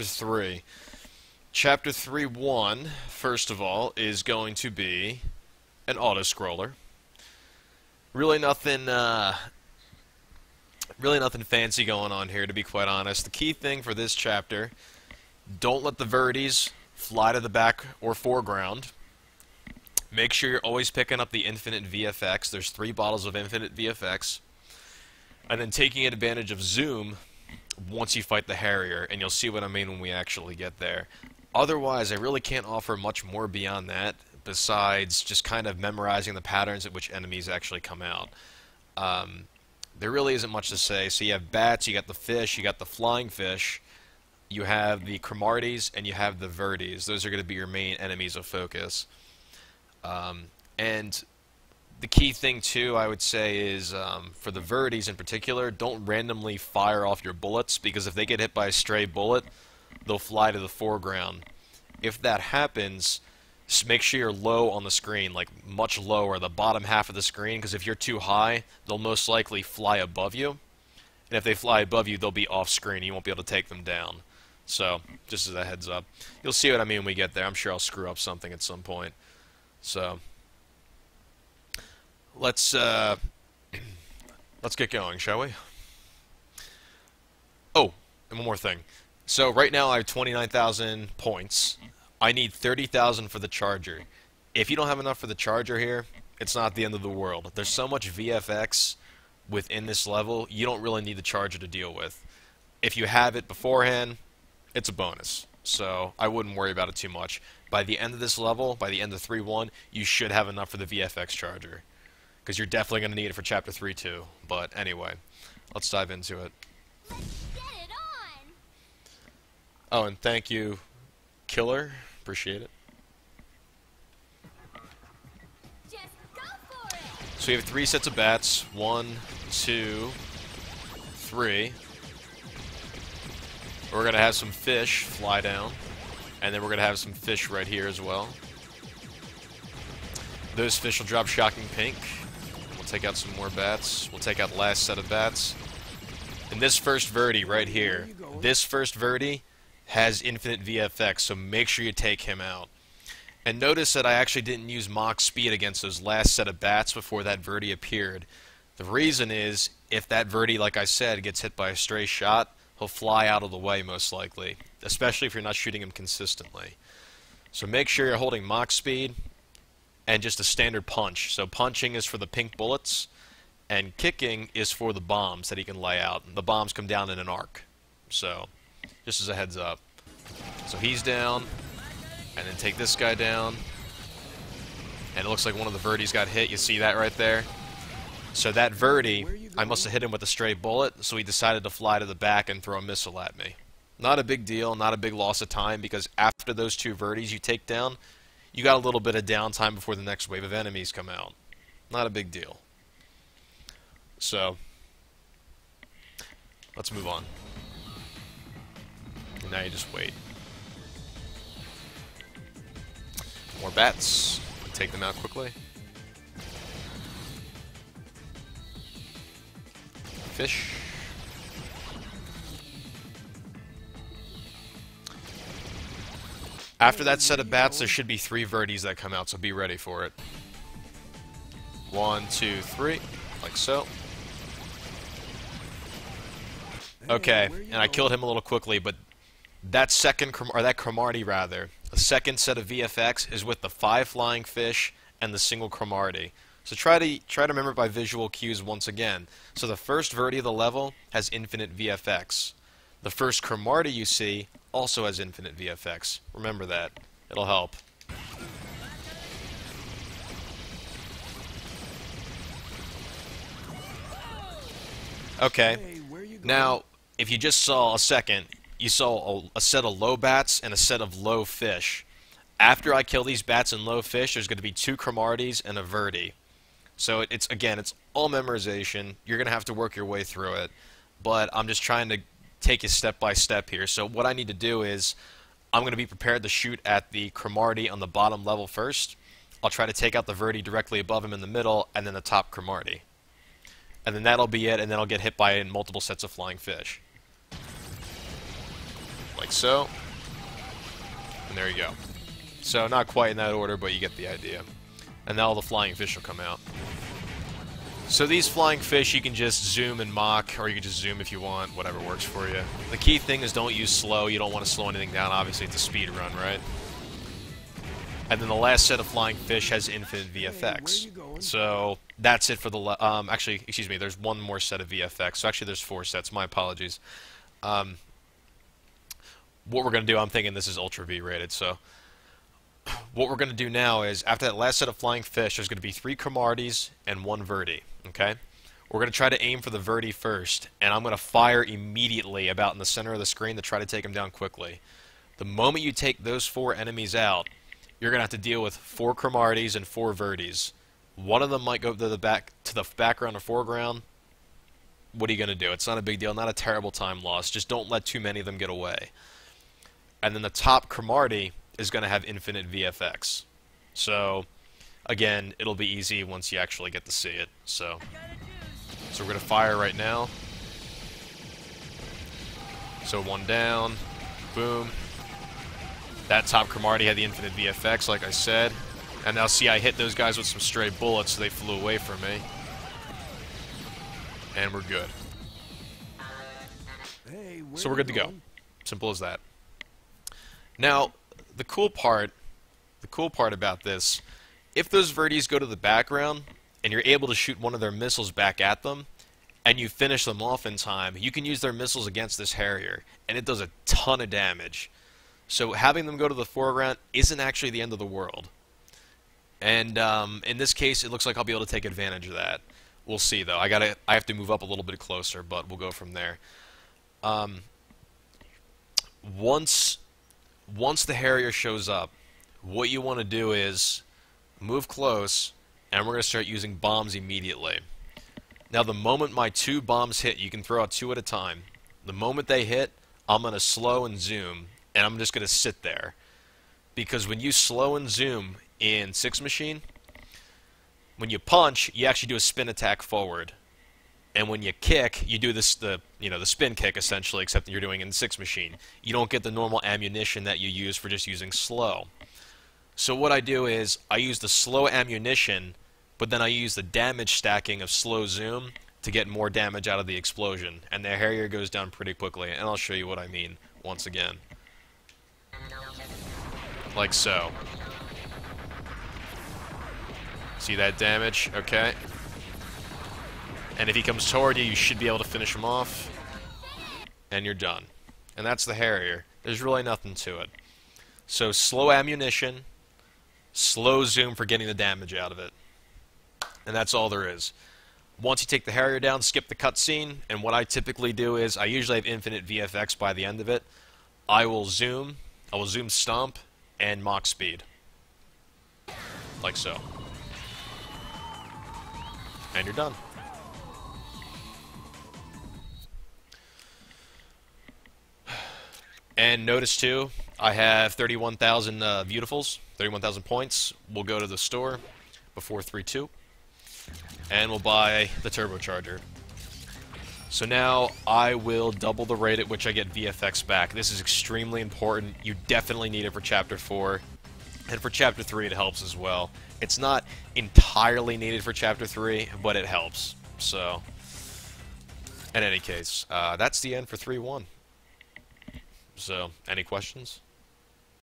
3. Chapter 3.1, first of all, is going to be an auto-scroller. Really nothing fancy going on here, to be quite honest. The key thing for this chapter, don't let the verties fly to the back or foreground. Make sure you're always picking up the infinite VFX. There's 3 bottles of infinite VFX. And then taking advantage of zoom once you fight the Harrier, and you'll see what I mean when we actually get there. Otherwise, I really can't offer much more beyond that, besides just kind of memorizing the patterns at which enemies actually come out. There really isn't much to say. So you have bats, you got the fish, you got the flying fish, you have the Cromarties, and you have the Verties. Those are going to be your main enemies of focus. And the key thing, too, I would say is, for the Verties in particular, don't randomly fire off your bullets, because if they get hit by a stray bullet, they'll fly to the foreground. If that happens, just make sure you're low on the screen, like much lower, the bottom half of the screen, because if you're too high, they'll most likely fly above you. And if they fly above you, they'll be off screen, you won't be able to take them down. So, just as a heads up. You'll see what I mean when we get there. I'm sure I'll screw up something at some point. So, let's get going, shall we? Oh, and one more thing. So right now I have 29,000 points. I need 30,000 for the charger. If you don't have enough for the charger here, it's not the end of the world. There's so much VFX within this level, you don't really need the charger to deal with. If you have it beforehand, it's a bonus. So I wouldn't worry about it too much. By the end of this level, by the end of 3.1, you should have enough for the VFX charger, because you're definitely going to need it for Chapter 3 too. But anyway, let's dive into it. Let's get it on. Oh, and thank you, Killer. Appreciate it. Just go for it. So we have 3 sets of bats. 1, 2, 3. We're going to have some fish fly down. And then we're going to have some fish right here as well. Those fish will drop shocking pink. We'll take out some more bats. We'll take out the last set of bats. And this first Verdi right here, this first Verdi has infinite VFX, so make sure you take him out. And notice that I actually didn't use Mach Speed against those last set of bats before that Verdi appeared. The reason is, if that Verdi, like I said, gets hit by a stray shot, he'll fly out of the way most likely, especially if you're not shooting him consistently. So make sure you're holding Mach Speed and just a standard punch. So punching is for the pink bullets, and kicking is for the bombs that he can lay out. The bombs come down in an arc. So, just as a heads up. So he's down, and then take this guy down. And it looks like one of the Verdi's got hit. You see that right there? So that Verdi, I must have hit him with a stray bullet, so he decided to fly to the back and throw a missile at me. Not a big deal, not a big loss of time, because after those 2 Verdis you take down, you got a little bit of downtime before the next wave of enemies come out. Not a big deal. So, let's move on. And now you just wait. More bats. Take them out quickly. Fish. After that set of bats, there should be 3 Verdis that come out, so be ready for it. 1, 2, 3, like so. Okay, and I killed him a little quickly, but that that Cromartie rather, the second set of VFX is with the 5 flying fish and the single Cromartie. So try to remember by visual cues once again. So the first Verdi of the level has infinite VFX. The first Cromartie you see also has infinite VFX. Remember that. It'll help. Okay. Now, if you just saw a second, you saw a set of low bats and a set of low fish. After I kill these bats and low fish, there's going to be 2 Cromarties and a Verdi. So it's all memorization. You're going to have to work your way through it. But I'm just trying to take you step by step here. So what I need to do is, I'm going to be prepared to shoot at the Cromartie on the bottom level first. I'll try to take out the Verdi directly above him in the middle, and then the top Cromartie. And then that'll be it, and then I'll get hit by multiple sets of flying fish. like so. And there you go. So not quite in that order, but you get the idea. And now all the flying fish will come out. So these flying fish you can just zoom and mock, or you can just zoom if you want, whatever works for you. The key thing is don't use slow. You don't want to slow anything down. Obviously it's a speed run, right? And then the last set of flying fish has infinite VFX. So that's it for the actually, excuse me, there's one more set of VFX. So actually there's 4 sets. My apologies. What we're going to do, I'm thinking this is Ultra V rated, so what we're going to do now is, after that last set of flying fish, there's going to be 3 Cromarties and 1 Verdi, okay? We're going to try to aim for the Verdi first, and I'm going to fire immediately about in the center of the screen to try to take him down quickly. The moment you take those 4 enemies out, you're going to have to deal with 4 Cromarties and 4 Verdis. One of them might go to the background or foreground. What are you going to do? It's not a big deal, not a terrible time loss. Just don't let too many of them get away. And then the top Cromartie is going to have infinite VFX. So, again, it'll be easy once you actually get to see it. So we're going to fire right now. So 1 down. Boom. That top Cromartie had the infinite VFX, like I said. And now see, I hit those guys with some stray bullets, so they flew away from me. And we're good. So we're good to go. Simple as that. Now, the cool part about this, if those Verdis go to the background and you're able to shoot one of their missiles back at them and you finish them off in time, you can use their missiles against this Harrier, and it does a ton of damage. So having them go to the foreground isn't actually the end of the world. And in this case, it looks like I'll be able to take advantage of that. We'll see, though. I have to move up a little bit closer, but we'll go from there. Once the Harrier shows up, what you want to do is move close, and we're going to start using bombs immediately. Now, the moment my 2 bombs hit, you can throw out 2 at a time. The moment they hit, I'm going to slow and zoom, and I'm just going to sit there. Because when you slow and zoom in 6 Machine, when you punch, you actually do a spin attack forward. And when you kick, you do the spin kick, essentially, except that you're doing it in 6 Machine. You don't get the normal ammunition that you use for just using slow. So what I do is, I use the slow ammunition, but then I use the damage stacking of slow zoom to get more damage out of the explosion. And the Harrier goes down pretty quickly, and I'll show you what I mean once again. Like so. See that damage? Okay. And if he comes toward you, you should be able to finish him off. And you're done. And that's the Harrier. There's really nothing to it. So slow ammunition, slow zoom for getting the damage out of it. And that's all there is. Once you take the Harrier down, skip the cutscene, and what I typically do is, I usually have infinite VFX by the end of it. I will zoom stomp, and Mach speed. Like so. And you're done. And notice too, I have 31,000 Viewtifuls, 31,000 points. We'll go to the store before 3-2, and we'll buy the turbocharger. So now I will double the rate at which I get VFX back. This is extremely important. You definitely need it for Chapter 4. And for Chapter 3 it helps as well. It's not entirely needed for Chapter 3, but it helps. So, in any case, that's the end for 3-1. So, any questions?